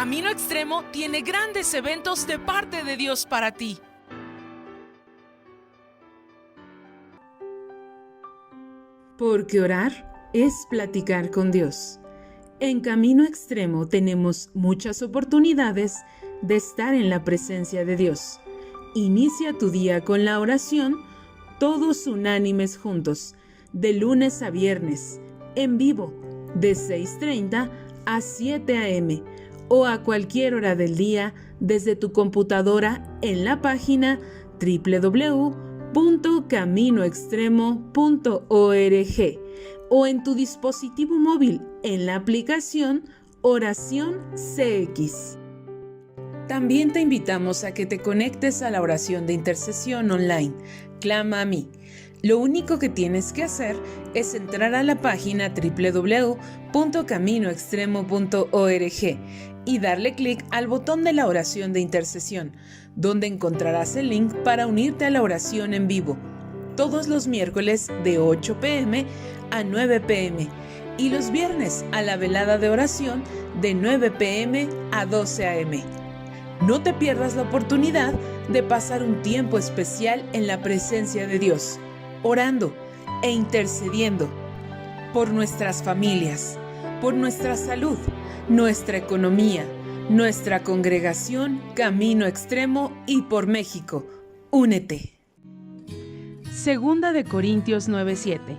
Camino Extremo tiene grandes eventos de parte de Dios para ti. Porque orar es platicar con Dios. En Camino Extremo tenemos muchas oportunidades de estar en la presencia de Dios. Inicia tu día con la oración, todos unánimes juntos, de lunes a viernes, en vivo, de 6:30 a 7 a.m. o a cualquier hora del día desde tu computadora en la página www.caminoextremo.org o en tu dispositivo móvil en la aplicación Oración CX. También te invitamos a que te conectes a la oración de intercesión online, Clama a mí. Lo único que tienes que hacer es entrar a la página www.caminoextremo.org y darle clic al botón de la oración de intercesión, donde encontrarás el link para unirte a la oración en vivo, todos los miércoles de 8 p.m. a 9 p.m. y los viernes a la velada de oración de 9 p.m. a 12 a.m. No te pierdas la oportunidad de pasar un tiempo especial en la presencia de Dios, orando e intercediendo por nuestras familias, por nuestra salud, nuestra economía, nuestra congregación Camino Extremo y por México. Únete. Segunda de Corintios 9:7.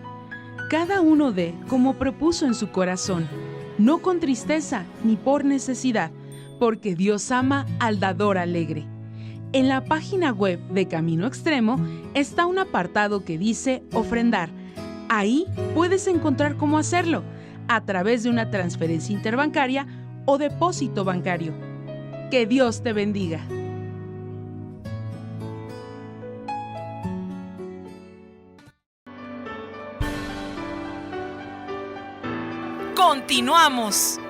Cada uno dé como propuso en su corazón, no con tristeza ni por necesidad, porque Dios ama al dador alegre. En la página web de Camino Extremo está un apartado que dice ofrendar. Ahí puedes encontrar cómo hacerlo, a través de una transferencia interbancaria o depósito bancario. Que Dios te bendiga. ¡Continuamos!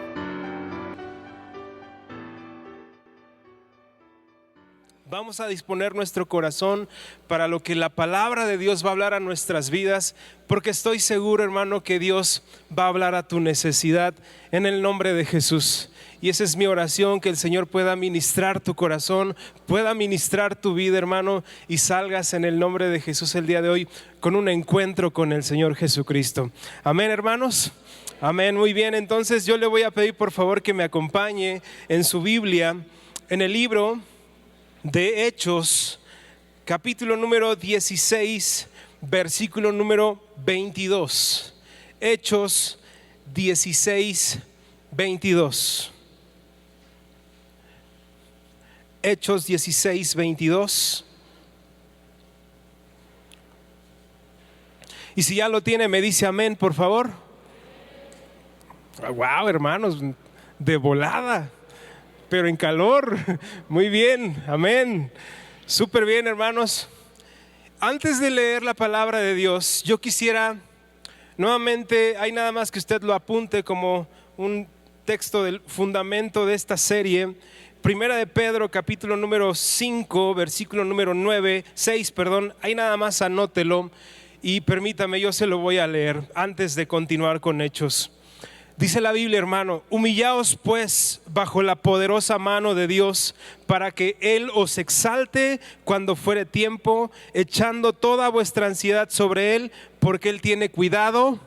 Vamos a disponer nuestro corazón para lo que la palabra de Dios va a hablar a nuestras vidas, porque estoy seguro, hermano, que Dios va a hablar a tu necesidad en el nombre de Jesús. Y esa es mi oración, que el Señor pueda ministrar tu corazón, pueda ministrar tu vida, hermano, y salgas en el nombre de Jesús el día de hoy con un encuentro con el Señor Jesucristo. Amén, hermanos. Amén, muy bien. Entonces yo le voy a pedir por favor que me acompañe en su Biblia, en el libro de Hechos, capítulo número 16, versículo número 22. Hechos 16, 22. Hechos 16, 22. Y si ya lo tiene, me dice amén, por favor. Wow, hermanos, de volada, pero en calor. Muy bien, amén. Súper bien, hermanos. Antes de leer la palabra de Dios, yo quisiera nuevamente, hay nada más que usted lo apunte como un texto del fundamento de esta serie. Primera de Pedro, capítulo número 5, versículo número 6, ahí nada más anótelo y permítame, yo se lo voy a leer antes de continuar con Hechos. Dice la Biblia, hermano: humillaos pues bajo la poderosa mano de Dios, para que Él os exalte cuando fuere tiempo, echando toda vuestra ansiedad sobre Él, porque Él tiene cuidado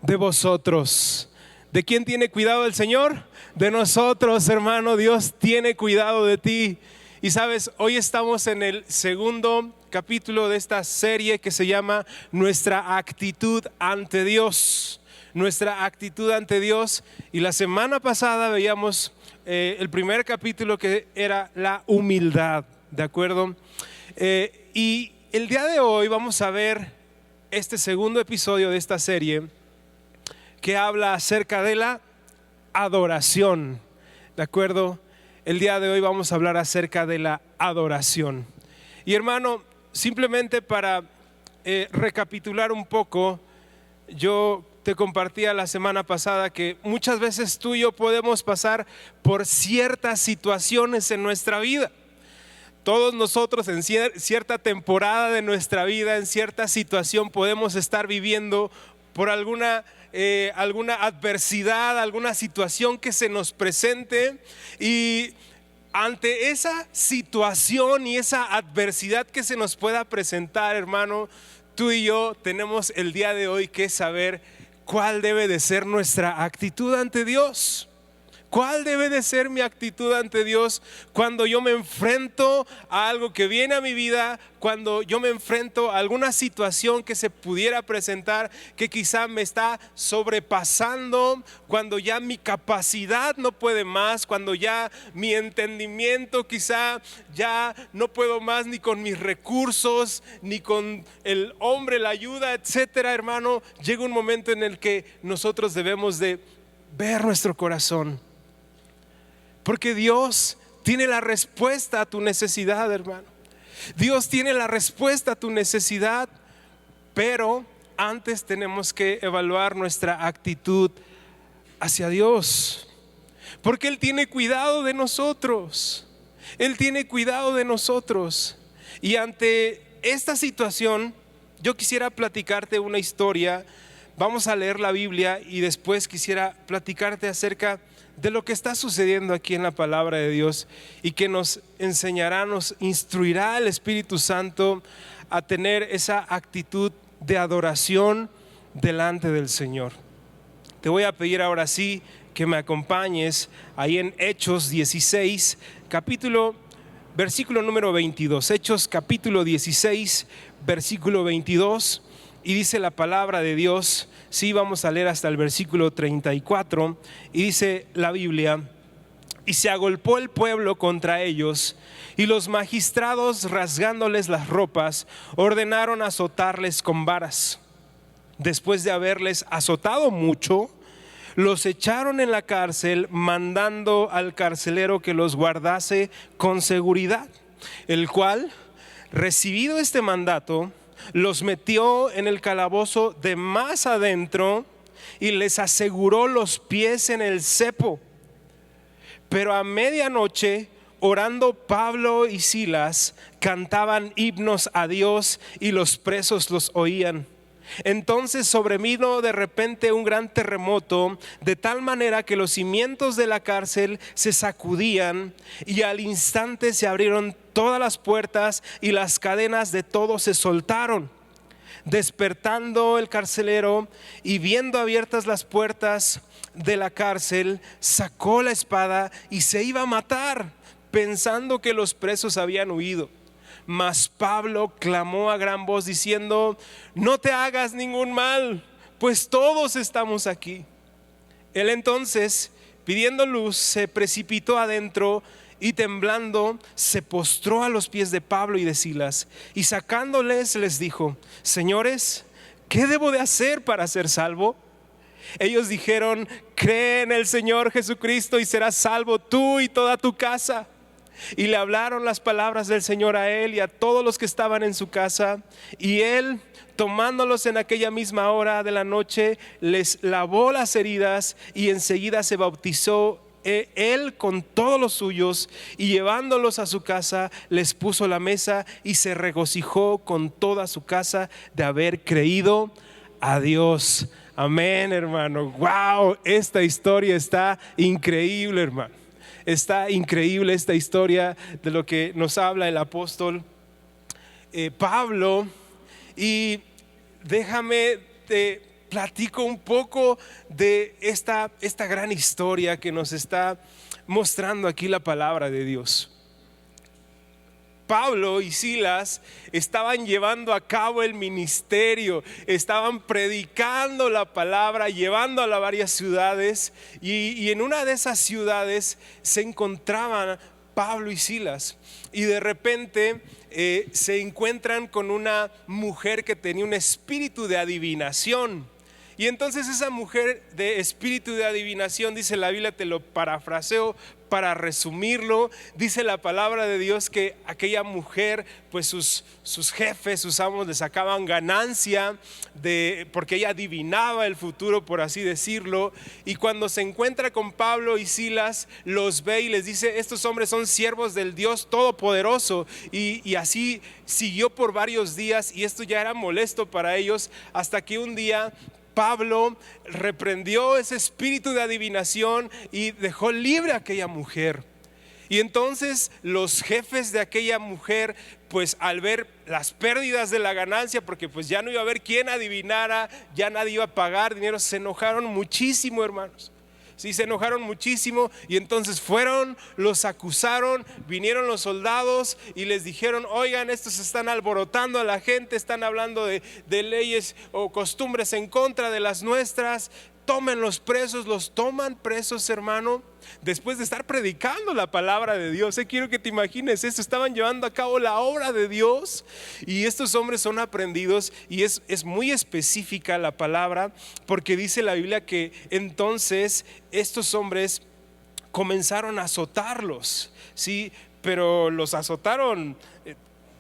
de vosotros. ¿De quién tiene cuidado el Señor? De nosotros, hermano. Dios tiene cuidado de ti. Y sabes, hoy estamos en el segundo capítulo de esta serie que se llama Nuestra actitud ante Dios. Nuestra actitud ante Dios. Y la semana pasada veíamos el primer capítulo, que era la humildad, ¿de acuerdo? Y el día de hoy vamos a ver este segundo episodio de esta serie, que habla acerca de la adoración, ¿de acuerdo? El día de hoy vamos a hablar acerca de la adoración. Y hermano, simplemente para recapitular un poco, yo te compartía la semana pasada que muchas veces tú y yo podemos pasar por ciertas situaciones en nuestra vida. Todos nosotros en cierta temporada de nuestra vida, en cierta situación podemos estar viviendo por alguna alguna adversidad, alguna situación que se nos presente, y ante esa situación y esa adversidad que se nos pueda presentar, hermano, tú y yo tenemos el día de hoy que saber cuál debe de ser nuestra actitud ante Dios. ¿Cuál debe de ser mi actitud ante Dios cuando yo me enfrento a algo que viene a mi vida, cuando yo me enfrento a alguna situación que se pudiera presentar, que quizá me está sobrepasando, cuando ya mi capacidad no puede más, cuando ya mi entendimiento quizá ya no puedo más ni con mis recursos, ni con el hombre, la ayuda, etcétera, hermano? Llega un momento en el que nosotros debemos de ver nuestro corazón. Porque Dios tiene la respuesta a tu necesidad, hermano. Dios tiene la respuesta a tu necesidad, pero antes tenemos que evaluar nuestra actitud hacia Dios. Porque Él tiene cuidado de nosotros. Él tiene cuidado de nosotros. Y ante esta situación, yo quisiera platicarte una historia. Vamos a leer la Biblia y después quisiera platicarte acerca de lo que está sucediendo aquí en la palabra de Dios, y que nos enseñará, nos instruirá el Espíritu Santo a tener esa actitud de adoración delante del Señor. Te voy a pedir ahora sí que me acompañes ahí en Hechos 16, versículo número 22. Hechos capítulo 16, versículo 22. Y dice la palabra de Dios, sí, vamos a leer hasta el versículo 34, y dice la Biblia: y se agolpó el pueblo contra ellos, y los magistrados, rasgándoles las ropas, ordenaron azotarles con varas. Después de haberles azotado mucho, los echaron en la cárcel, mandando al carcelero que los guardase con seguridad, el cual, recibido este mandato, los metió en el calabozo de más adentro y les aseguró los pies en el cepo. Pero a medianoche, orando Pablo y Silas, cantaban himnos a Dios y los presos los oían. Entonces sobrevino de repente un gran terremoto, de tal manera que los cimientos de la cárcel se sacudían, y al instante se abrieron todas las puertas y las cadenas de todos se soltaron. Despertando el carcelero y viendo abiertas las puertas de la cárcel, sacó la espada y se iba a matar, pensando que los presos habían huido. Mas Pablo clamó a gran voz diciendo: no te hagas ningún mal, pues todos estamos aquí. Él entonces, pidiendo luz, se precipitó adentro y temblando se postró a los pies de Pablo y de Silas, y sacándoles les dijo: señores, ¿qué debo de hacer para ser salvo? Ellos dijeron: cree en el Señor Jesucristo y serás salvo tú y toda tu casa. Y le hablaron las palabras del Señor a él y a todos los que estaban en su casa. Y él, tomándolos en aquella misma hora de la noche, les lavó las heridas, y enseguida se bautizó él con todos los suyos, y llevándolos a su casa les puso la mesa, y se regocijó con toda su casa de haber creído a Dios. Amén, hermano. Wow, esta historia está increíble, hermano. Está increíble esta historia de lo que nos habla el apóstol Pablo. Y déjame te platico un poco de esta gran historia que nos está mostrando aquí la palabra de Dios. Pablo y Silas estaban llevando a cabo el ministerio, estaban predicando la palabra, llevándola a varias ciudades, y en una de esas ciudades se encontraban Pablo y Silas, y de repente se encuentran con una mujer que tenía un espíritu de adivinación. Y entonces esa mujer de espíritu de adivinación, dice la Biblia, te lo parafraseo para resumirlo, dice la palabra de Dios que aquella mujer, pues sus jefes, sus amos, le sacaban ganancia porque ella adivinaba el futuro, por así decirlo. Y cuando se encuentra con Pablo y Silas, los ve y les dice: estos hombres son siervos del Dios Todopoderoso. Y así siguió por varios días, y esto ya era molesto para ellos, hasta que un día Pablo reprendió ese espíritu de adivinación y dejó libre a aquella mujer. Y entonces los jefes de aquella mujer, pues al ver las pérdidas de la ganancia, porque pues ya no iba a haber quien adivinara, ya nadie iba a pagar dinero, se enojaron muchísimo, hermanos. Sí, se enojaron muchísimo y entonces fueron, los acusaron, vinieron los soldados y les dijeron: oigan, estos están alborotando a la gente, están hablando de leyes o costumbres en contra de las nuestras. Tómenlos presos. Los toman presos, hermano, después de estar predicando la palabra de Dios. Quiero que te imagines esto, estaban llevando a cabo la obra de Dios y estos hombres son aprendidos. Y es muy específica la palabra, porque dice la Biblia que entonces estos hombres comenzaron a azotarlos, ¿sí? Pero los azotaron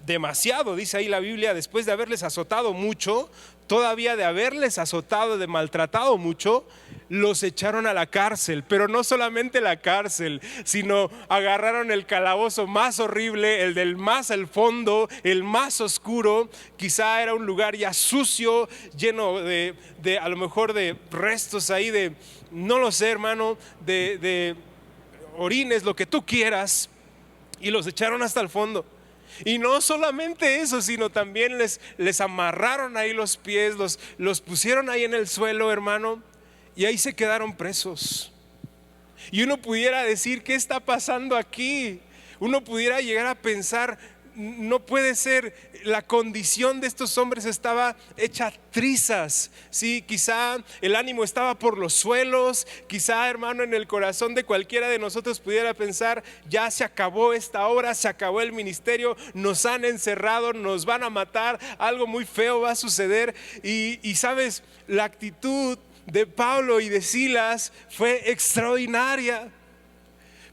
demasiado, dice ahí la Biblia, después de haberles azotado mucho, todavía de haberles azotado, de maltratado mucho, los echaron a la cárcel. Pero no solamente la cárcel, sino agarraron el calabozo más horrible, el del más al fondo, el más oscuro. Quizá era un lugar ya sucio, lleno de a lo mejor de restos ahí de, no lo sé, hermano, de orines, lo que tú quieras, y los echaron hasta el fondo. Y no solamente eso, sino también les amarraron ahí los pies, los pusieron ahí en el suelo, hermano, y ahí se quedaron presos. Y uno pudiera decir: ¿qué está pasando aquí? Uno pudiera llegar a pensar: no puede ser, la condición de estos hombres estaba hecha trizas, ¿sí? Quizá el ánimo estaba por los suelos, quizá, hermano, en el corazón de cualquiera de nosotros pudiera pensar: ya se acabó esta obra, se acabó el ministerio, nos han encerrado, nos van a matar, algo muy feo va a suceder. Y sabes, la actitud de Pablo y de Silas fue extraordinaria.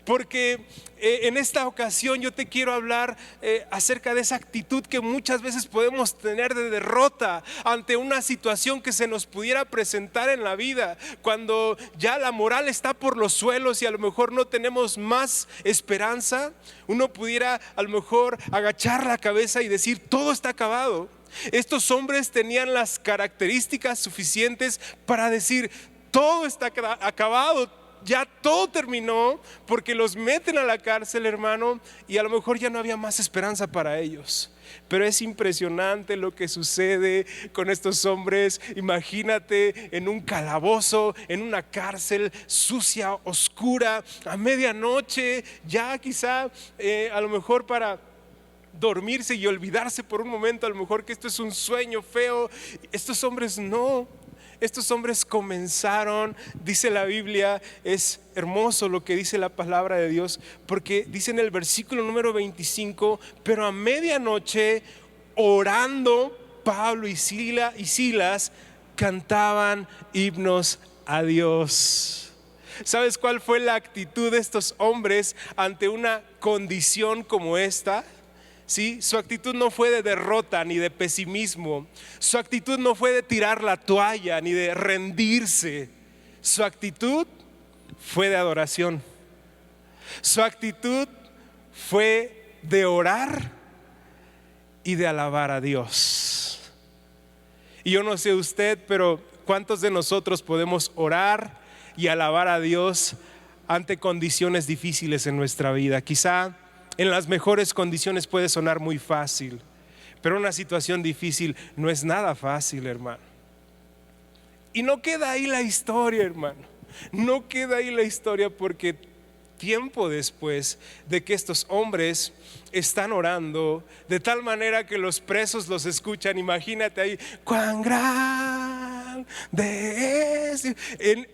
Porque en esta ocasión yo te quiero hablar acerca de esa actitud que muchas veces podemos tener de derrota ante una situación que se nos pudiera presentar en la vida, cuando ya la moral está por los suelos y a lo mejor no tenemos más esperanza. Uno pudiera a lo mejor agachar la cabeza y decir: todo está acabado. Estos hombres tenían las características suficientes para decir: todo está acabado, ya todo terminó, porque los meten a la cárcel, hermano, y a lo mejor ya no había más esperanza para ellos. Pero es impresionante lo que sucede con estos hombres. Imagínate en un calabozo, en una cárcel sucia, oscura, a medianoche, ya quizá a lo mejor para dormirse y olvidarse por un momento, a lo mejor que esto es un sueño feo. Estos hombres no. Estos hombres comenzaron, dice la Biblia, es hermoso lo que dice la palabra de Dios, porque dice en el versículo número 25: pero a medianoche, orando, Pablo y Silas cantaban himnos a Dios. ¿Sabes cuál fue la actitud de estos hombres ante una condición como esta? ¿Sí? Su actitud no fue de derrota ni de pesimismo. Su actitud no fue de tirar la toalla ni de rendirse. Su actitud fue de adoración. Su actitud fue de orar y de alabar a Dios. Y yo no sé usted, pero ¿cuántos de nosotros podemos orar y alabar a Dios ante condiciones difíciles en nuestra vida? Quizá en las mejores condiciones puede sonar muy fácil, pero una situación difícil no es nada fácil, hermano. Y no queda ahí la historia, hermano. No queda ahí la historia, porque tiempo después de que estos hombres están orando, de tal manera que los presos los escuchan. Imagínate ahí: cuán grande es,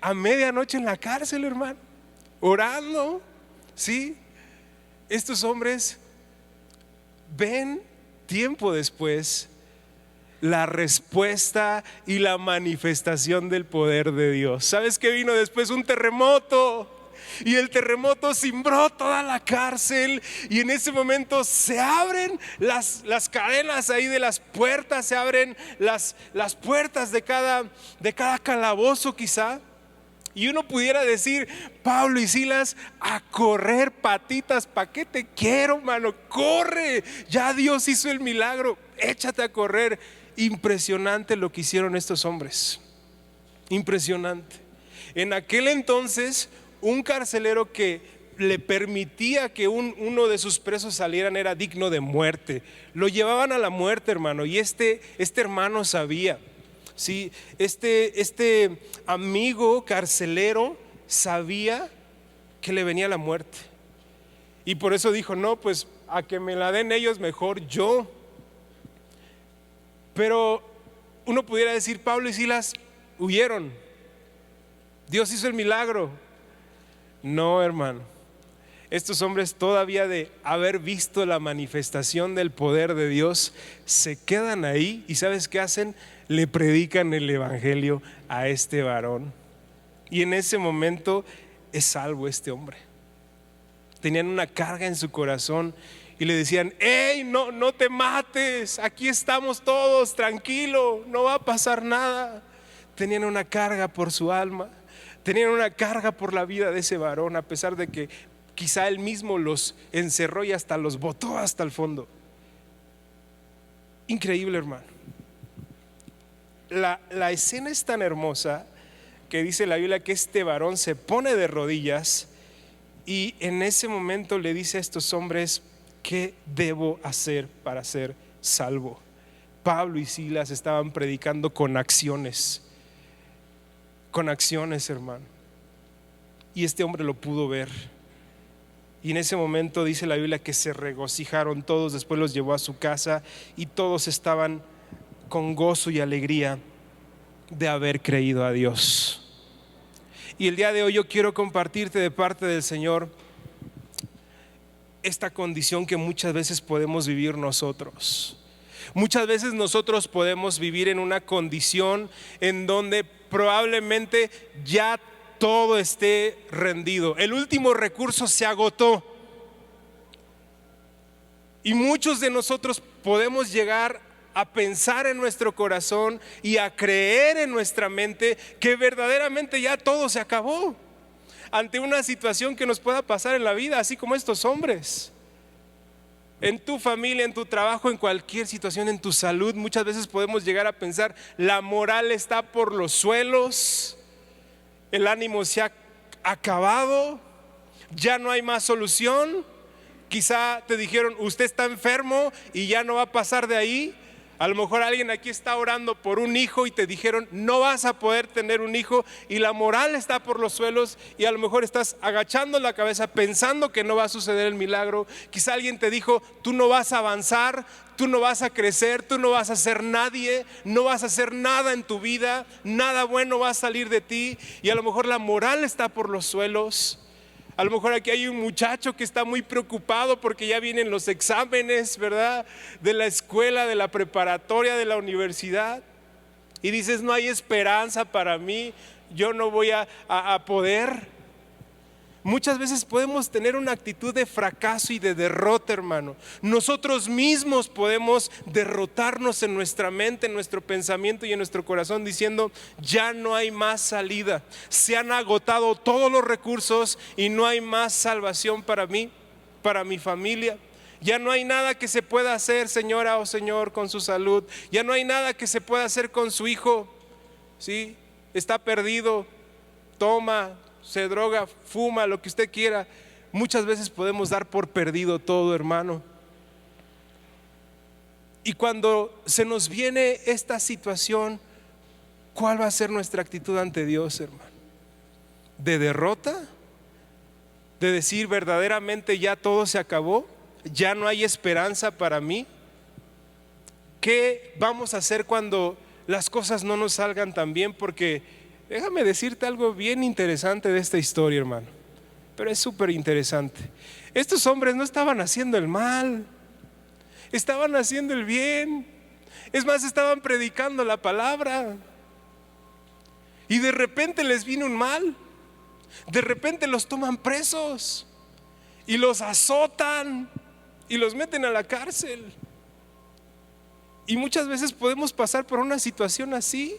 a medianoche en la cárcel, hermano, orando, ¿sí? Estos hombres ven tiempo después la respuesta y la manifestación del poder de Dios. ¿Sabes qué vino después? Un terremoto. Y el terremoto cimbró toda la cárcel, y en ese momento se abren las cadenas ahí de las puertas, se abren las puertas de cada calabozo quizá. Y uno pudiera decir: Pablo y Silas, a correr, patitas, ¿para qué te quiero, mano? Corre, ya Dios hizo el milagro, échate a correr. Impresionante lo que hicieron estos hombres. Impresionante. En aquel entonces, un carcelero que le permitía que uno de sus presos salieran era digno de muerte. Lo llevaban a la muerte, hermano. Y este hermano sabía, ¿sí? Este amigo carcelero sabía que le venía la muerte. Y por eso dijo, no, pues a que me la den ellos, mejor yo. Pero uno pudiera decir, Pablo y Silas huyeron, Dios hizo el milagro. No, hermano, estos hombres, todavía de haber visto la manifestación del poder de Dios, se quedan ahí y ¿sabes qué hacen? Le predican el evangelio a este varón. Y en ese momento es salvo este hombre. Tenían una carga en su corazón y le decían, hey, no te mates, aquí estamos todos, tranquilo, no va a pasar nada. Tenían una carga por su alma, tenían una carga por la vida de ese varón, a pesar de que quizá él mismo los encerró y hasta los botó hasta el fondo. Increíble, hermano. La escena es tan hermosa que dice la Biblia que este varón se pone de rodillas y en ese momento le dice a estos hombres, ¿qué debo hacer para ser salvo? Pablo y Silas estaban predicando con acciones, hermano. Y este hombre lo pudo ver. Y en ese momento dice la Biblia que se regocijaron todos, después los llevó a su casa y todos estaban con gozo y alegría de haber creído a Dios. Y el día de hoy yo quiero compartirte de parte del Señor esta condición que muchas veces podemos vivir nosotros. Muchas veces nosotros podemos vivir en una condición en donde probablemente ya todo esté rendido. El último recurso se agotó. Y muchos de nosotros podemos llegar a pensar en nuestro corazón y a creer en nuestra mente que verdaderamente ya todo se acabó ante una situación que nos pueda pasar en la vida, así como estos hombres. En tu familia, en tu trabajo, en cualquier situación, en tu salud, muchas veces podemos llegar a pensar, la moral está por los suelos, el ánimo se ha acabado, ya no hay más solución. Quizá te dijeron, usted está enfermo y ya no va a pasar de ahí. A lo mejor alguien aquí está orando por un hijo y te dijeron, no vas a poder tener un hijo, y la moral está por los suelos, y a lo mejor estás agachando la cabeza pensando que no va a suceder el milagro. Quizá alguien te dijo, tú no vas a avanzar, tú no vas a crecer, tú no vas a ser nadie, no vas a hacer nada en tu vida, nada bueno va a salir de ti, y a lo mejor la moral está por los suelos. A lo mejor aquí hay un muchacho que está muy preocupado porque ya vienen los exámenes, ¿verdad? De la escuela, de la preparatoria, de la universidad. Y dices, no hay esperanza para mí, yo no voy a poder. Muchas veces podemos tener una actitud de fracaso y de derrota, hermano. Nosotros mismos podemos derrotarnos en nuestra mente, en nuestro pensamiento y en nuestro corazón, diciendo, ya no hay más salida. Se han agotado todos los recursos y no hay más salvación para mí, para mi familia. Ya no hay nada que se pueda hacer, señora o señor, con su salud. Ya no hay nada que se pueda hacer con su hijo. ¿Sí? Está perdido, toma, se droga, fuma, lo que usted quiera. Muchas veces podemos dar por perdido todo, hermano. Y cuando se nos viene esta situación, ¿cuál va a ser nuestra actitud ante Dios, hermano? ¿De derrota? ¿De decir verdaderamente ya todo se acabó? ¿Ya no hay esperanza para mí? ¿Qué vamos a hacer cuando las cosas no nos salgan tan bien? Porque déjame decirte algo bien interesante de esta historia, hermano. Pero es súper interesante. Estos hombres no estaban haciendo el mal, estaban haciendo el bien. Es más, estaban predicando la palabra. Y de repente les vino un mal. De repente los toman presos y los azotan y los meten a la cárcel. Y muchas veces podemos pasar por una situación así.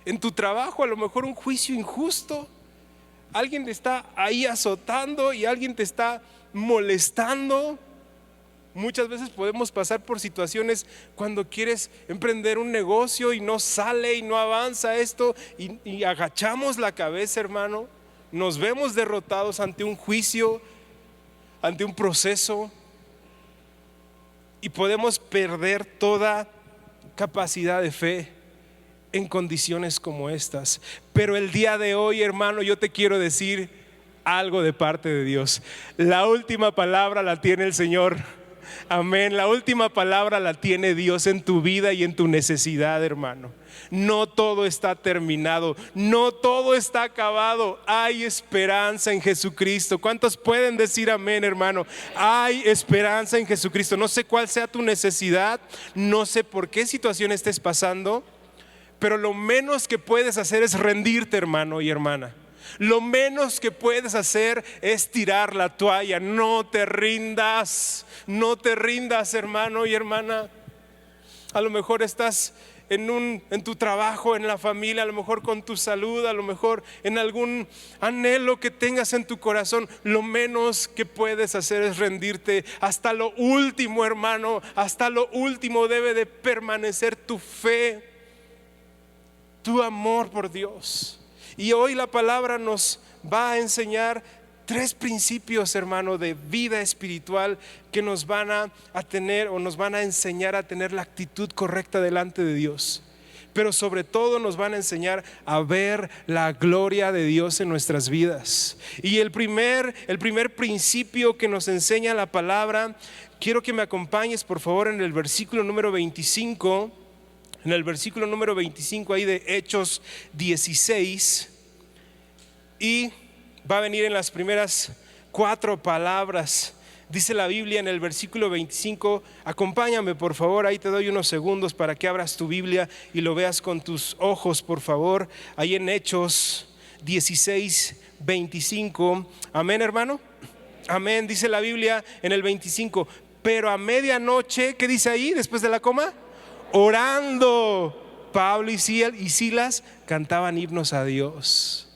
En tu trabajo, a lo mejor un juicio injusto. Alguien te está ahí azotando y alguien te está molestando. Muchas veces podemos pasar por situaciones cuando quieres emprender un negocio y no sale y no avanza esto y agachamos la cabeza, hermano. Nos vemos derrotados ante un juicio, ante un proceso, y podemos perder toda capacidad de fe en condiciones como estas. Pero el día de hoy, hermano, yo te quiero decir algo de parte de Dios. La última palabra la tiene el Señor. Amén. La última palabra la tiene Dios en tu vida y en tu necesidad, hermano. No todo está terminado, no todo está acabado. Hay esperanza en Jesucristo. ¿Cuántos pueden decir amén, hermano? Hay esperanza en Jesucristo. No sé cuál sea tu necesidad, no sé por qué situación estés pasando, pero lo menos que puedes hacer es rendirte, hermano y hermana. Lo menos que puedes hacer es tirar la toalla. No te rindas, no te rindas, hermano y hermana. A lo mejor estás en tu trabajo, en la familia, a lo mejor con tu salud, a lo mejor en algún anhelo que tengas en tu corazón. Lo menos que puedes hacer es rendirte. Hasta lo último, hermano, hasta lo último debe de permanecer tu fe, tu amor por Dios. Y hoy la palabra nos va a enseñar 3 principios, hermano, de vida espiritual que nos van a tener o nos van a enseñar a tener la actitud correcta delante de Dios. Pero sobre todo nos van a enseñar a ver la gloria de Dios en nuestras vidas. Y el primer principio que nos enseña la palabra, quiero que me acompañes por favor en el versículo número 25. En el versículo número 25 ahí de Hechos 16, y va a venir en las primeras 4 palabras. Dice la Biblia en el versículo 25, acompáñame por favor, ahí te doy unos segundos para que abras tu Biblia y lo veas con tus ojos, por favor, ahí en Hechos 16, 25. Amén, hermano. Amén. Dice la Biblia en el 25, pero a medianoche, ¿qué dice ahí después de la coma? Orando, Pablo y Silas cantaban himnos a Dios.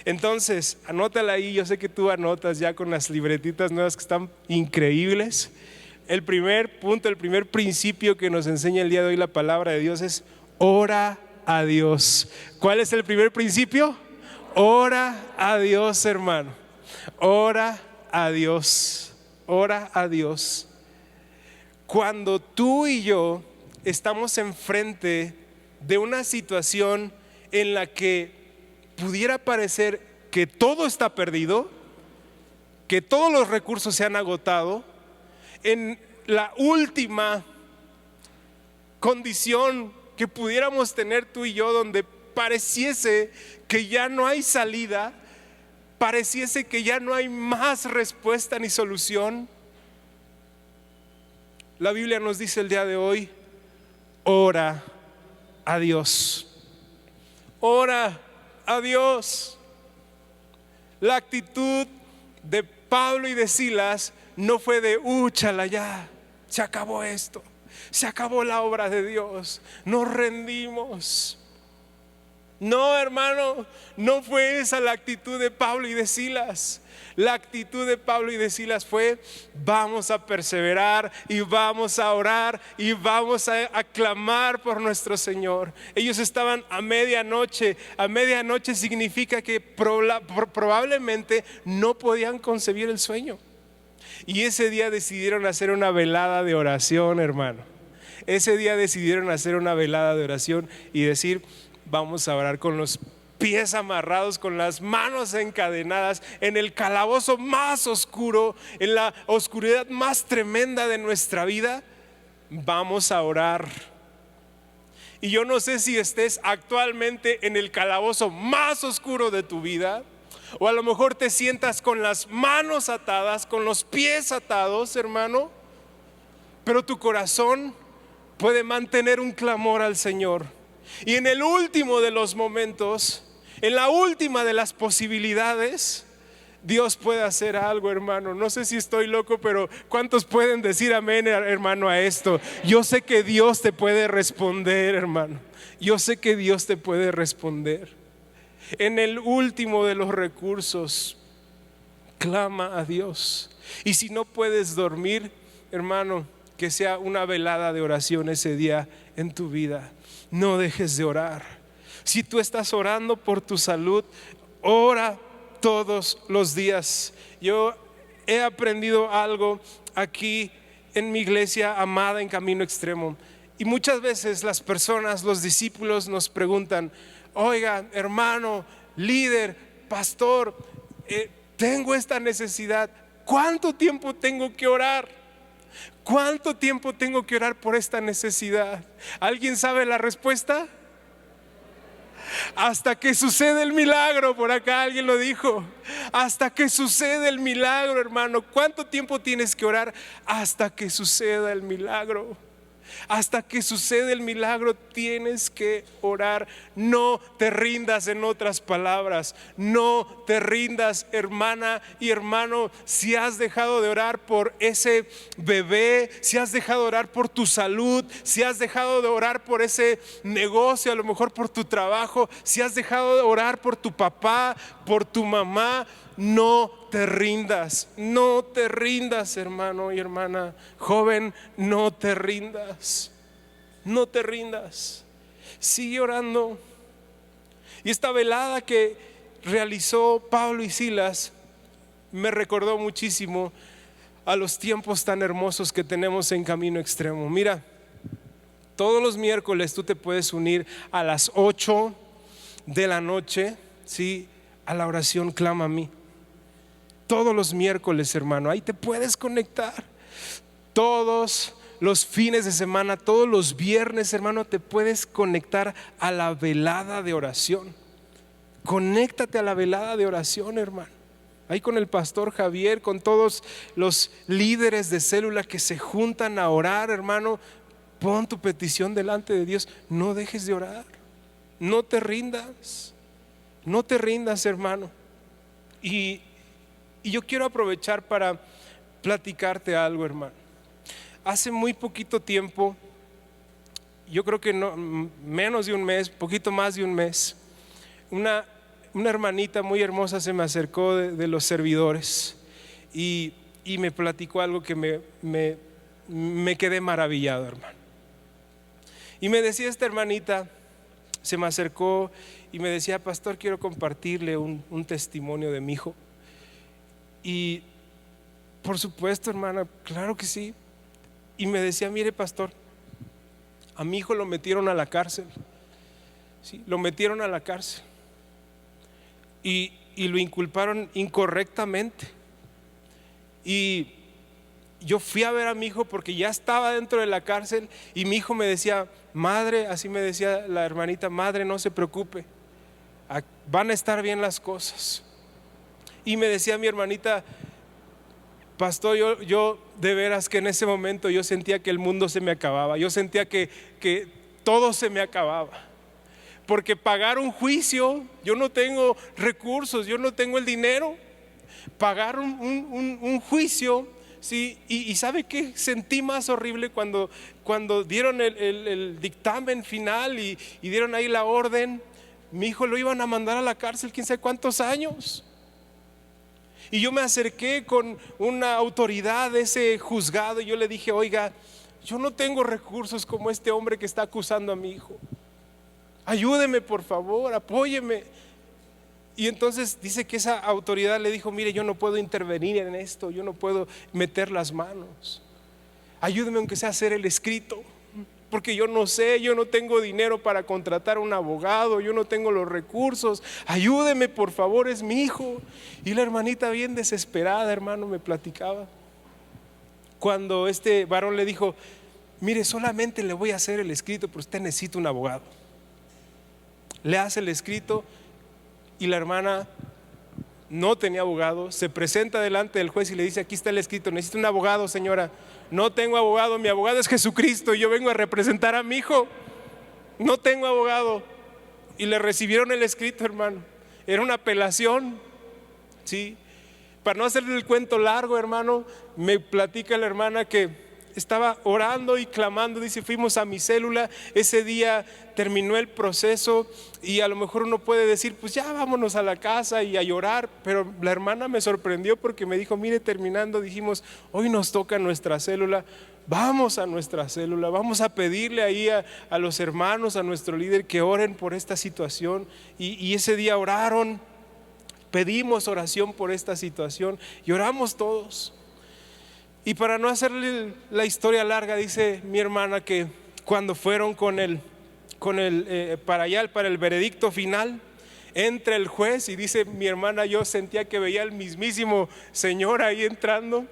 Entonces, anótala ahí. Yo sé que tú anotas ya con las libretitas nuevas que están increíbles. El primer punto, el primer principio que nos enseña el día de hoy la palabra de Dios es ora a Dios. ¿Cuál es el primer principio? Ora a Dios, hermano. Ora a Dios. Ora a Dios. Cuando tú y yo estamos enfrente de una situación en la que pudiera parecer que todo está perdido, que todos los recursos se han agotado, en la última condición que pudiéramos tener tú y yo, donde pareciese que ya no hay salida, pareciese que ya no hay más respuesta ni solución, la Biblia nos dice el día de hoy: ora a Dios. Ora a Dios. La actitud de Pablo y de Silas no fue de úchala, ya se acabó esto, se acabó la obra de Dios, nos rendimos. No, hermano, no fue esa la actitud de Pablo y de Silas. La actitud de Pablo y de Silas fue: vamos a perseverar y vamos a orar y vamos a clamar por nuestro Señor. Ellos estaban a medianoche. A medianoche significa que probablemente no podían concebir el sueño. Y ese día decidieron hacer una velada de oración, hermano. Ese día decidieron hacer una velada de oración y decir: vamos a orar con los pies amarrados, con las manos encadenadas, en el calabozo más oscuro, en la oscuridad más tremenda de nuestra vida. Vamos a orar. Y yo no sé si estés actualmente en el calabozo más oscuro de tu vida, o a lo mejor te sientas con las manos atadas, con los pies atados, hermano, pero tu corazón puede mantener un clamor al Señor. Y en el último de los momentos, en la última de las posibilidades, Dios puede hacer algo, hermano. No sé si estoy loco, pero ¿cuántos pueden decir amén, hermano, a esto? Yo sé que Dios te puede responder, hermano. Yo sé que Dios te puede responder. En el último de los recursos, clama a Dios. Y si no puedes dormir, hermano, que sea una velada de oración ese día en tu vida. No dejes de orar. Si tú estás orando por tu salud, ora todos los días. Yo he aprendido algo aquí en mi iglesia amada en Camino Extremo. Y muchas veces las personas, los discípulos nos preguntan: oiga, hermano, líder, pastor, tengo esta necesidad. ¿Cuánto tiempo tengo que orar? ¿Cuánto tiempo tengo que orar por esta necesidad? ¿Alguien sabe la respuesta? Hasta que sucede el milagro. Por acá alguien lo dijo. Hasta que sucede el milagro, hermano. ¿Cuánto tiempo tienes que orar? Hasta que suceda el milagro. Hasta que sucede el milagro tienes que orar. No te rindas, en otras palabras. No te rindas, hermana y hermano. Si has dejado de orar por ese bebé, si has dejado de orar por tu salud, si has dejado de orar por ese negocio, a lo mejor por tu trabajo, si has dejado de orar por tu papá, por tu mamá, no te rindas, no te rindas, hermano y hermana. Joven, no te rindas, no te rindas. Sigue orando. Y esta velada que realizó Pablo y Silas me recordó muchísimo a los tiempos tan hermosos que tenemos en Camino Extremo. Mira, todos los miércoles tú te puedes unir a las 8 de la noche, ¿sí?, a la oración Clama a mí. Todos los miércoles, hermano, ahí te puedes conectar. Todos los fines de semana, todos los viernes, hermano, te puedes conectar a la velada de oración. Conéctate a la velada de oración, hermano. Ahí con el pastor Javier, con todos los líderes de célula que se juntan a orar, hermano. Pon tu petición delante de Dios. No dejes de orar. No te rindas. No te rindas, hermano. Y yo quiero aprovechar para platicarte algo, hermano. Hace muy poquito tiempo, yo creo que no, menos de un mes, poquito más de un mes, una hermanita muy hermosa se me acercó de los servidores y me platicó algo que me quedé maravillado, hermano. Y me decía esta hermanita, se me acercó y me decía: pastor, quiero compartirle un testimonio de mi hijo. Y por supuesto, hermana, claro que sí. Y me decía: mire, pastor, a mi hijo lo metieron a la cárcel. Sí, lo metieron a la cárcel y lo inculparon incorrectamente. Y yo fui a ver a mi hijo porque ya estaba dentro de la cárcel. Y mi hijo me decía: madre, así me decía la hermanita, madre, no se preocupe, van a estar bien las cosas. Y me decía mi hermanita: pastor, yo de veras que en ese momento yo sentía que el mundo se me acababa. Yo sentía que todo se me acababa. Porque pagar un juicio, yo no tengo recursos, yo no tengo el dinero. Pagar un juicio, ¿sí? Y ¿sabe qué sentí más horrible? Cuando dieron el dictamen final y dieron ahí la orden. Mi hijo lo iban a mandar a la cárcel quién sabe cuántos años. Y yo me acerqué con una autoridad de ese juzgado y yo le dije: oiga, yo no tengo recursos como este hombre que está acusando a mi hijo. Ayúdeme, por favor, apóyeme. Y entonces dice que esa autoridad le dijo: mire, yo no puedo intervenir en esto, yo no puedo meter las manos. Ayúdeme aunque sea a hacer el escrito, porque yo no sé, yo no tengo dinero para contratar a un abogado, yo no tengo los recursos. Ayúdeme, por favor, es mi hijo. Y la hermanita, bien desesperada, hermano, me platicaba. Cuando este varón le dijo: mire, solamente le voy a hacer el escrito, pero usted necesita un abogado. Le hace el escrito y la hermana no tenía abogado. Se presenta delante del juez y le dice: aquí está el escrito, necesito un abogado, señora. No tengo abogado, mi abogado es Jesucristo y yo vengo a representar a mi hijo. No tengo abogado. Y le recibieron el escrito, hermano. Era una apelación, ¿sí? Para no hacerle el cuento largo, hermano, me platica la hermana que estaba orando y clamando. Dice, fuimos a mi célula, ese día terminó el proceso y a lo mejor uno puede decir, pues ya vámonos a la casa y a llorar, pero la hermana me sorprendió porque me dijo, mire, terminando dijimos, hoy nos toca nuestra célula, vamos a nuestra célula, vamos a pedirle ahí a los hermanos, a nuestro líder que oren por esta situación. Y ese día oraron, pedimos oración por esta situación y oramos todos. Y para no hacerle la historia larga, dice mi hermana que cuando fueron para allá, para el veredicto final, entra el juez y dice mi hermana, yo sentía que veía al mismísimo Señor ahí entrando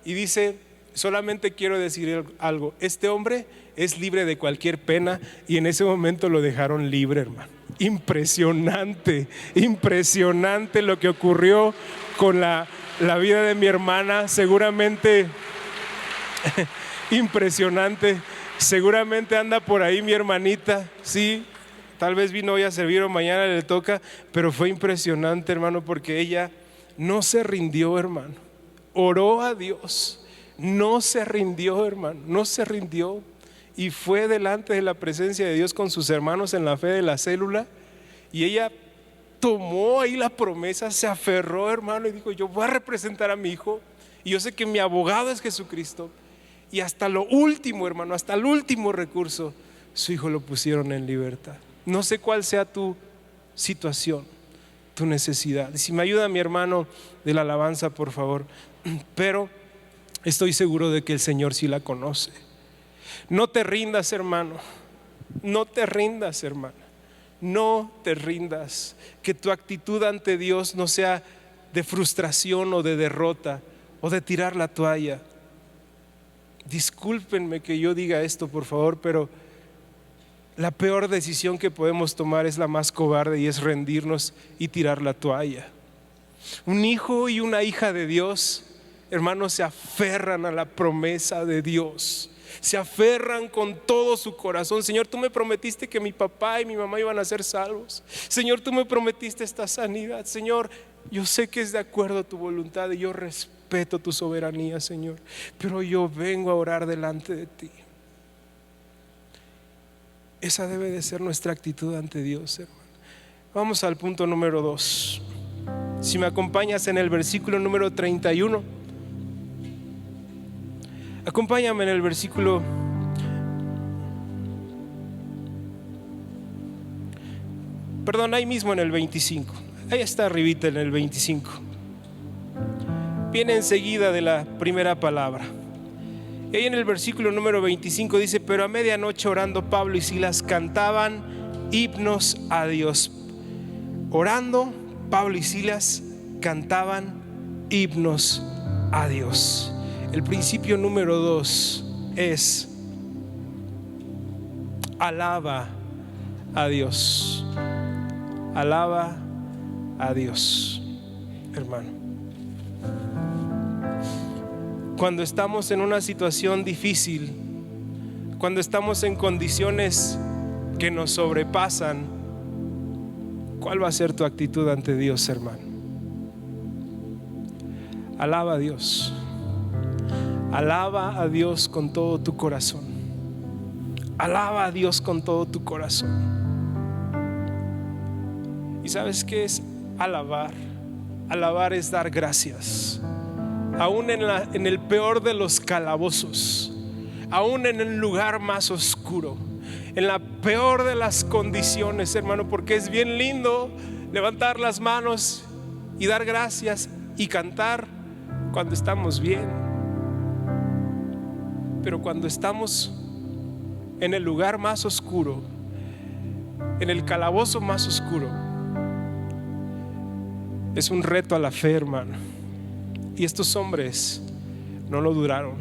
y dice, solamente quiero decir algo, este hombre es libre de cualquier pena. Y en ese momento lo dejaron libre, hermano. Impresionante, impresionante lo que ocurrió con la vida de mi hermana. Seguramente impresionante. Seguramente anda por ahí mi hermanita, sí, tal vez vino hoy a servir o mañana le toca, pero fue impresionante, hermano, porque ella no se rindió, hermano. Oró a Dios, no se rindió, hermano, no se rindió. Y fue delante de la presencia de Dios con sus hermanos en la fe de la célula. Y ella tomó ahí la promesa, se aferró, hermano, y dijo, yo voy a representar a mi hijo. Y yo sé que mi abogado es Jesucristo. Y hasta lo último, hermano, hasta el último recurso, su hijo lo pusieron en libertad. No sé cuál sea tu situación, tu necesidad. Si me ayuda mi hermano de la alabanza, por favor. Pero estoy seguro de que el Señor sí la conoce. No te rindas, hermano. No te rindas, hermana. No te rindas. Que tu actitud ante Dios no sea de frustración o de derrota o de tirar la toalla. Discúlpenme que yo diga esto, por favor, pero la peor decisión que podemos tomar es la más cobarde, y es rendirnos y tirar la toalla. Un hijo y una hija de Dios, hermanos, se aferran a la promesa de Dios. Se aferran con todo su corazón. Señor, tú me prometiste que mi papá y mi mamá iban a ser salvos. Señor, tú me prometiste esta sanidad. Señor, yo sé que es de acuerdo a tu voluntad y yo respeto tu soberanía, Señor, pero yo vengo a orar delante de ti. Esa debe de ser nuestra actitud ante Dios, hermano. Vamos al punto número 2. Si me acompañas en el versículo número 31. Acompáñame en el versículo ahí mismo en el 25. Ahí está arribita en el 25. Viene enseguida de la primera palabra. Y ahí en el versículo número 25 dice, pero a medianoche orando Pablo y Silas cantaban himnos a Dios. Orando, Pablo y Silas cantaban himnos a Dios. El principio número 2 es alaba a Dios. Alaba a Dios, hermano. Cuando estamos en una situación difícil, cuando estamos en condiciones que nos sobrepasan, ¿cuál va a ser tu actitud ante Dios, hermano? Alaba a Dios. Alaba a Dios con todo tu corazón. Alaba a Dios con todo tu corazón. ¿Y sabes qué es alabar? Alabar es dar gracias. Aún en el peor de los calabozos, aún en el lugar más oscuro, en la peor de las condiciones, hermano, porque es bien lindo levantar las manos y dar gracias y cantar cuando estamos bien. Pero cuando estamos en el lugar más oscuro, en el calabozo más oscuro, es un reto a la fe, hermano. Y estos hombres no lo duraron.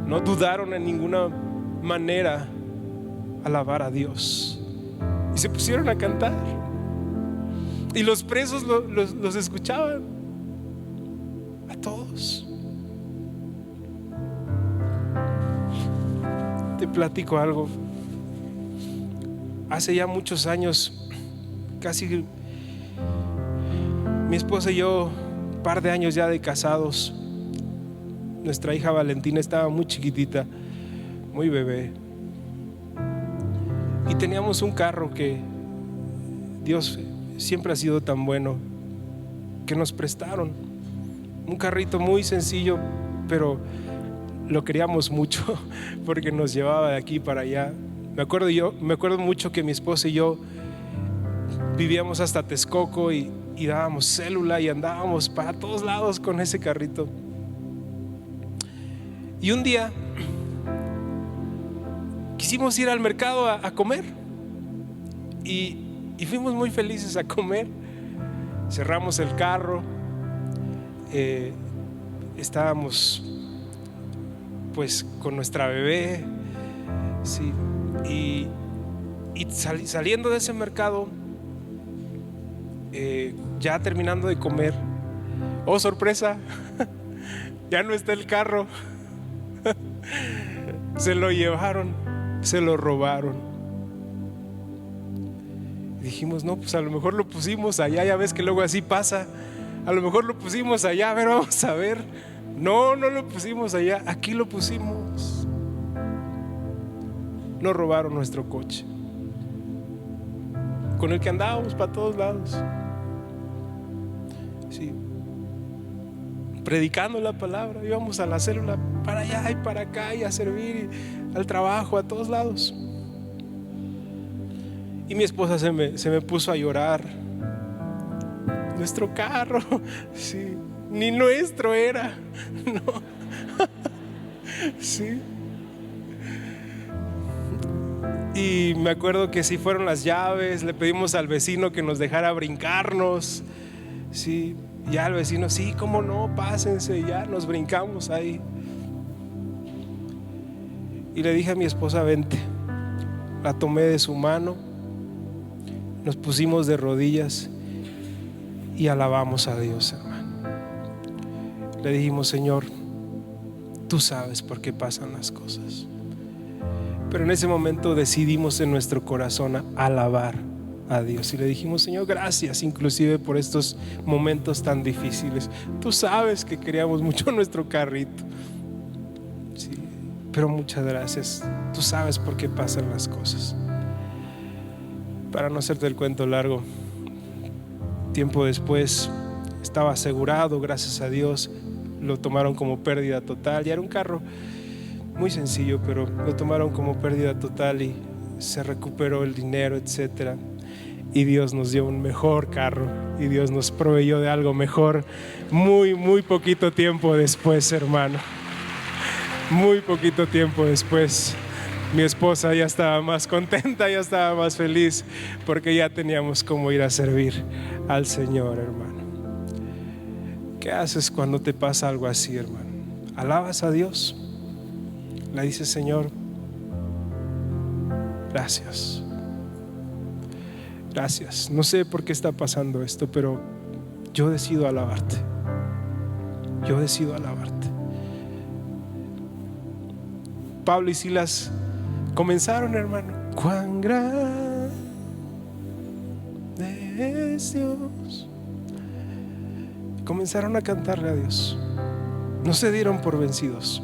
No dudaron en ninguna manera alabar a Dios. Y se pusieron a cantar. Y los presos los escuchaban. A todos. Te platico algo. Hace ya muchos años, casi mi esposa y yo, un par de años ya de casados, Nuestra hija Valentina estaba muy chiquitita, muy bebé. Y teníamos un carro que Dios siempre ha sido tan bueno, que nos prestaron. Un carrito muy sencillo, pero lo queríamos mucho porque nos llevaba de aquí para allá. Me acuerdo mucho que mi esposa y yo vivíamos hasta Texcoco y dábamos célula y andábamos para todos lados con ese carrito. Y un día quisimos ir al mercado a comer y fuimos muy felices a comer. Cerramos el carro, estábamos pues con nuestra bebé, sí, y saliendo de ese mercado, ya terminando de comer, oh sorpresa, ya no está el carro. Se lo llevaron, se lo robaron. Y dijimos, no, pues a lo mejor lo pusimos allá, ya ves que luego así pasa. A lo mejor lo pusimos allá, a ver, vamos a ver. No lo pusimos allá, aquí lo pusimos. Nos robaron nuestro coche, con el que andábamos para todos lados, sí, predicando la palabra. Íbamos a la célula para allá y para acá y a servir y al trabajo, a todos lados. Y mi esposa se me puso a llorar. Nuestro carro, sí, ni nuestro era, no. Sí. Y me acuerdo que sí fueron las llaves, le pedimos al vecino que nos dejara brincarnos, sí. Ya el vecino, sí, cómo no, pásense, ya nos brincamos ahí. Y le dije a mi esposa, vente. La tomé de su mano, nos pusimos de rodillas y alabamos a Dios, hermano. Le dijimos, Señor, tú sabes por qué pasan las cosas. Pero en ese momento decidimos en nuestro corazón alabar a Dios y le dijimos, Señor, gracias inclusive por estos momentos tan difíciles. Tú sabes que queríamos mucho nuestro carrito, sí, pero muchas gracias. Tú sabes por qué pasan las cosas. Para no hacerte el cuento largo, tiempo después estaba asegurado, gracias a Dios. Lo tomaron como pérdida total. Ya era un carro muy sencillo, pero lo tomaron como pérdida total y se recuperó el dinero, etcétera. Y Dios nos dio un mejor carro y Dios nos proveyó de algo mejor muy poquito tiempo después, hermano. Muy poquito tiempo después. Mi esposa ya estaba más contenta, ya estaba más feliz, porque ya teníamos cómo ir a servir al Señor, hermano. ¿Qué haces cuando te pasa algo así, hermano? ¿Alabas a Dios? Le dices, Señor, gracias. Gracias. No sé por qué está pasando esto, pero yo decido alabarte. Yo decido alabarte. Pablo y Silas comenzaron, hermano. Cuán grande es Dios. Comenzaron a cantarle a Dios. No se dieron por vencidos,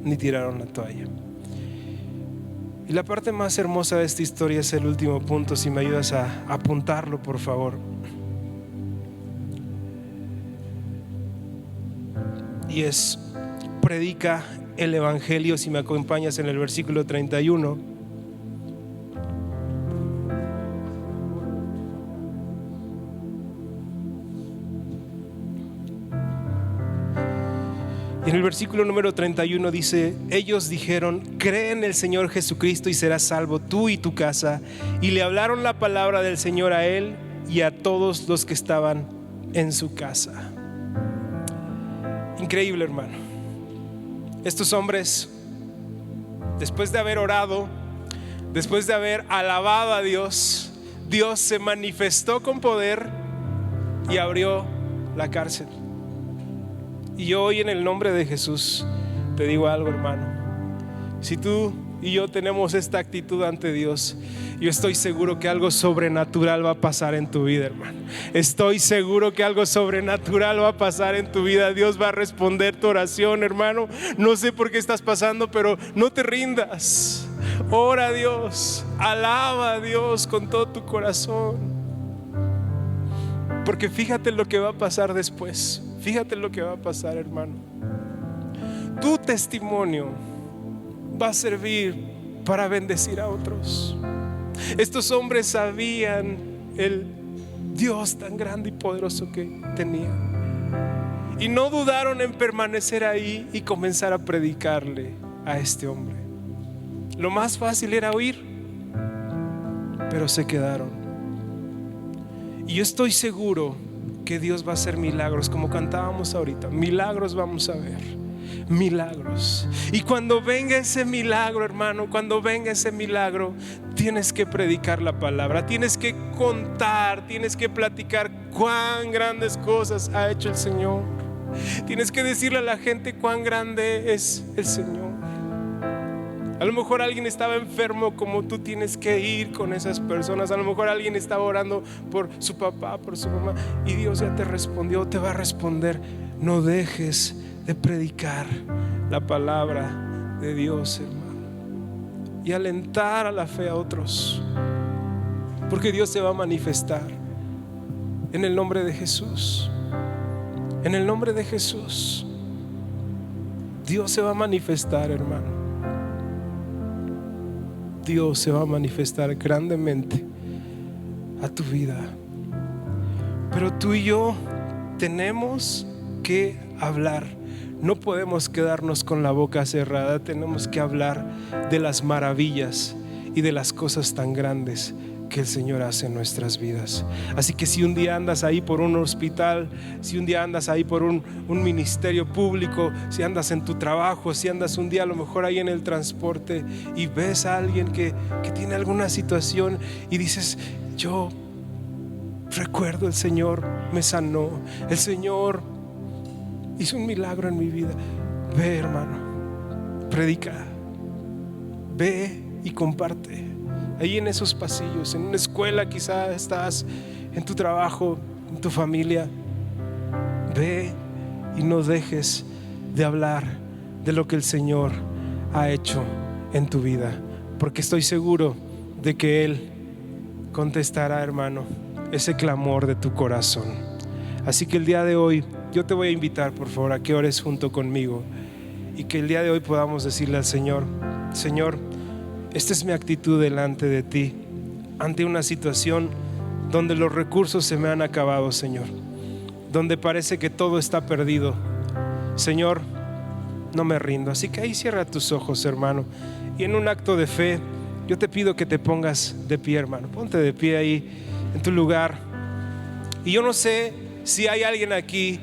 ni tiraron la toalla. Y la parte más hermosa de esta historia es el último punto. Si me ayudas a apuntarlo, por favor. Y es: predica el evangelio. Si me acompañas en el versículo 31. Y en el versículo número 31 dice: ellos dijeron, cree en el Señor Jesucristo y serás salvo tú y tu casa. Y le hablaron la palabra del Señor a él y a todos los que estaban en su casa. Increíble, hermano. Estos hombres, después de haber orado, después de haber alabado a Dios, Dios se manifestó con poder y abrió la cárcel. Y yo hoy, en el nombre de Jesús, te digo algo, hermano. Si tú y yo tenemos esta actitud ante Dios, yo estoy seguro que algo sobrenatural va a pasar en tu vida, hermano. Estoy seguro que algo sobrenatural va a pasar en tu vida. Dios va a responder tu oración, hermano. No sé por qué estás pasando, pero no te rindas. Ora a Dios, alaba a Dios con todo tu corazón, porque fíjate lo que va a pasar después. Fíjate lo que va a pasar, hermano. Tu testimonio va a servir para bendecir a otros. Estos hombres sabían el Dios tan grande y poderoso que tenían, y no dudaron en permanecer ahí y comenzar a predicarle a este hombre. Lo más fácil era huir, pero se quedaron. Y yo estoy seguro que Dios va a hacer milagros, como cantábamos ahorita. Milagros vamos a ver, milagros. Y cuando venga ese milagro, hermano, cuando venga ese milagro, tienes que predicar la palabra, tienes que contar, tienes que platicar cuán grandes cosas ha hecho el Señor. Tienes que decirle a la gente cuán grande es el Señor. A lo mejor alguien estaba enfermo, como tú tienes que ir con esas personas. A lo mejor alguien estaba orando por su papá, por su mamá, y Dios ya te respondió, te va a responder. No dejes de predicar la palabra de Dios, hermano, y alentar a la fe a otros, porque Dios se va a manifestar en el nombre de Jesús. En el nombre de Jesús, Dios se va a manifestar, hermano. Dios se va a manifestar grandemente a tu vida. Pero tú y yo tenemos que hablar. No podemos quedarnos con la boca cerrada. Tenemos que hablar de las maravillas y de las cosas tan grandes que el Señor hace en nuestras vidas. Así que si un día andas ahí por un hospital, si un día andas ahí por un ministerio público, si andas en tu trabajo, si andas un día a lo mejor ahí en el transporte y ves a alguien que tiene alguna situación y dices, yo recuerdo, el Señor me sanó, el Señor hizo un milagro en mi vida. Ve, hermano, predica, ve y comparte. Ahí en esos pasillos, en una escuela, quizás estás en tu trabajo, en tu familia. Ve y no dejes de hablar de lo que el Señor ha hecho en tu vida, porque estoy seguro de que Él contestará, hermano, ese clamor de tu corazón. Así que el día de hoy yo te voy a invitar, por favor, a que ores junto conmigo, y que el día de hoy podamos decirle al Señor: Señor, esta es mi actitud delante de ti, ante una situación donde los recursos se me han acabado, Señor, donde parece que todo está perdido. Señor, no me rindo. Así que ahí cierra tus ojos, hermano, y en un acto de fe yo te pido que te pongas de pie, hermano. Ponte de pie ahí en tu lugar. Y yo no sé si hay alguien aquí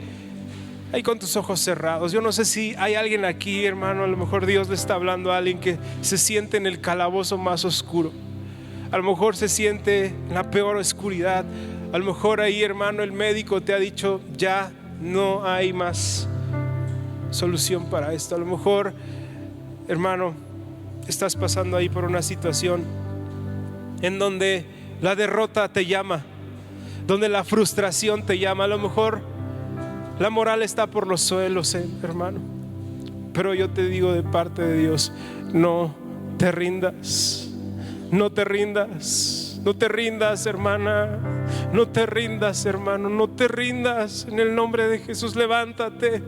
ahí con tus ojos cerrados. Yo no sé si hay alguien aquí, hermano, a lo mejor Dios le está hablando a alguien que se siente en el calabozo más oscuro. A lo mejor se siente en la peor oscuridad. A lo mejor ahí, hermano, el médico te ha dicho, ya no hay más solución para esto. A lo mejor, hermano, estás pasando ahí por una situación en donde la derrota te llama, donde la frustración te llama. A lo mejor la moral está por los suelos, hermano. Pero yo te digo de parte de Dios, no te rindas. No te rindas. No te rindas, hermana. No te rindas, hermano. No te rindas. En el nombre de Jesús, levántate.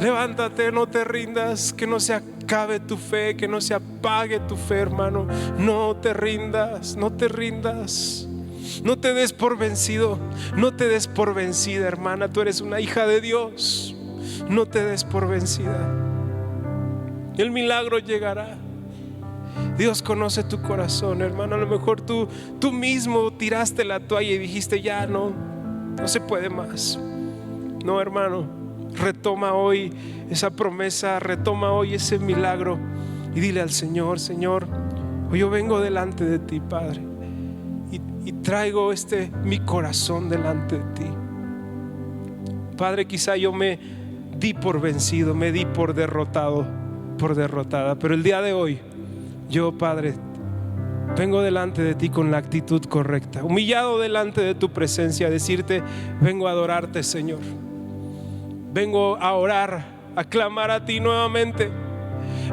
Levántate, no te rindas. Que no se acabe tu fe, que no se apague tu fe, hermano. No te rindas. No te rindas. No te des por vencido, no te des por vencida, hermana. Tú eres una hija de Dios. No te des por vencida. El milagro llegará. Dios conoce tu corazón, hermano. A lo mejor tú mismo tiraste la toalla y dijiste, ya no se puede más. No, hermano, retoma hoy esa promesa, retoma hoy ese milagro y dile al Señor: Señor, hoy yo vengo delante de ti, Padre, y traigo mi corazón delante de ti. Padre, quizá yo me di por vencido, me di por derrotado, por derrotada, pero el día de hoy yo, Padre, vengo delante de ti con la actitud correcta, humillado delante de tu presencia, a decirte: vengo a adorarte, Señor. Vengo a orar, a clamar a ti nuevamente.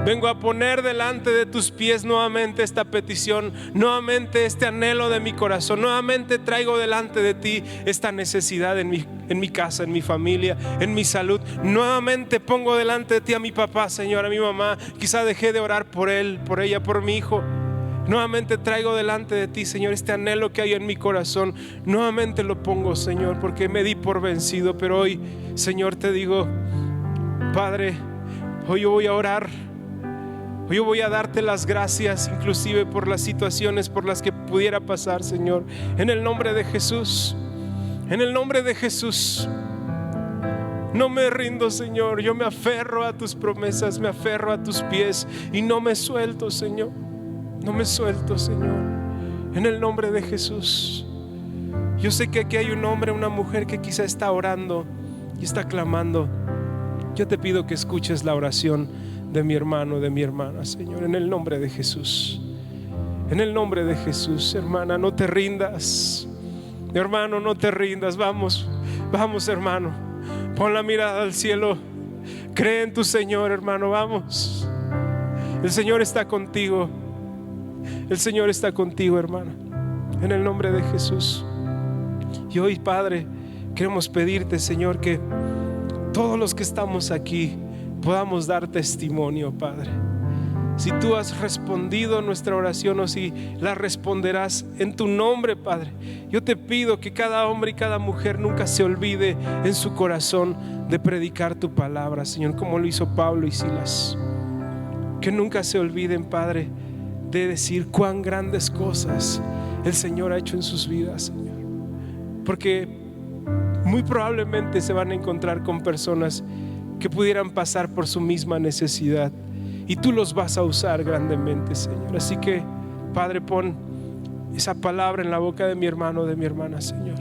Vengo a poner delante de tus pies nuevamente esta petición, nuevamente este anhelo de mi corazón. Nuevamente traigo delante de ti esta necesidad en mi casa, en mi familia, en mi salud. Nuevamente pongo delante de ti a mi papá, Señor, a mi mamá. Quizá dejé de orar por él, por ella, por mi hijo. Nuevamente traigo delante de ti, Señor, este anhelo que hay en mi corazón. Nuevamente lo pongo, Señor, porque me di por vencido. Pero hoy, Señor, te digo: Padre, hoy yo voy a orar. Hoy yo voy a darte las gracias, inclusive por las situaciones por las que pudiera pasar, Señor. En el nombre de Jesús, en el nombre de Jesús. No me rindo, Señor. Yo me aferro a tus promesas, me aferro a tus pies y no me suelto, Señor. No me suelto, Señor. En el nombre de Jesús. Yo sé que aquí hay un hombre, una mujer que quizá está orando y está clamando. Yo te pido que escuches la oración de mi hermano, de mi hermana, Señor, en el nombre de Jesús. En el nombre de Jesús, hermana, no te rindas. Hermano, no te rindas. Vamos, vamos, hermano. Pon la mirada al cielo. Cree en tu Señor, hermano. Vamos. El Señor está contigo. El Señor está contigo, hermano. En el nombre de Jesús. Y hoy, Padre, queremos pedirte, Señor, que todos los que estamos aquí podamos dar testimonio, Padre. Si tú has respondido a nuestra oración o si la responderás en tu nombre, Padre, yo te pido que cada hombre y cada mujer nunca se olvide en su corazón de predicar tu palabra, Señor, como lo hizo Pablo y Silas. Que nunca se olviden, Padre, de decir cuán grandes cosas el Señor ha hecho en sus vidas, Señor. Porque muy probablemente se van a encontrar con personas que pudieran pasar por su misma necesidad y tú los vas a usar grandemente, Señor. Así que, Padre, pon esa palabra en la boca de mi hermano, de mi hermana, Señor.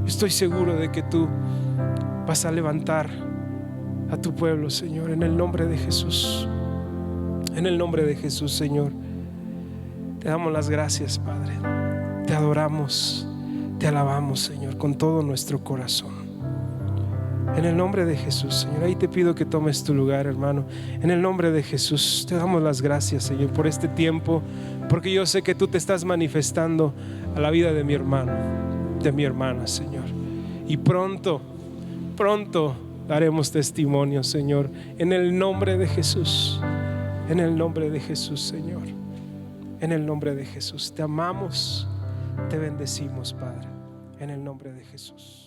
Estoy seguro de que tú vas a levantar a tu pueblo, Señor, en el nombre de Jesús. En el nombre de Jesús, Señor. Te damos las gracias, Padre. Te adoramos, te alabamos, Señor, con todo nuestro corazón. En el nombre de Jesús, Señor. Ahí te pido que tomes tu lugar, hermano. En el nombre de Jesús te damos las gracias, Señor, por este tiempo, porque yo sé que tú te estás manifestando a la vida de mi hermano, de mi hermana, Señor. Y pronto daremos testimonio, Señor, en el nombre de Jesús. En el nombre de Jesús, Señor. En el nombre de Jesús. Te amamos, te bendecimos, Padre. En el nombre de Jesús.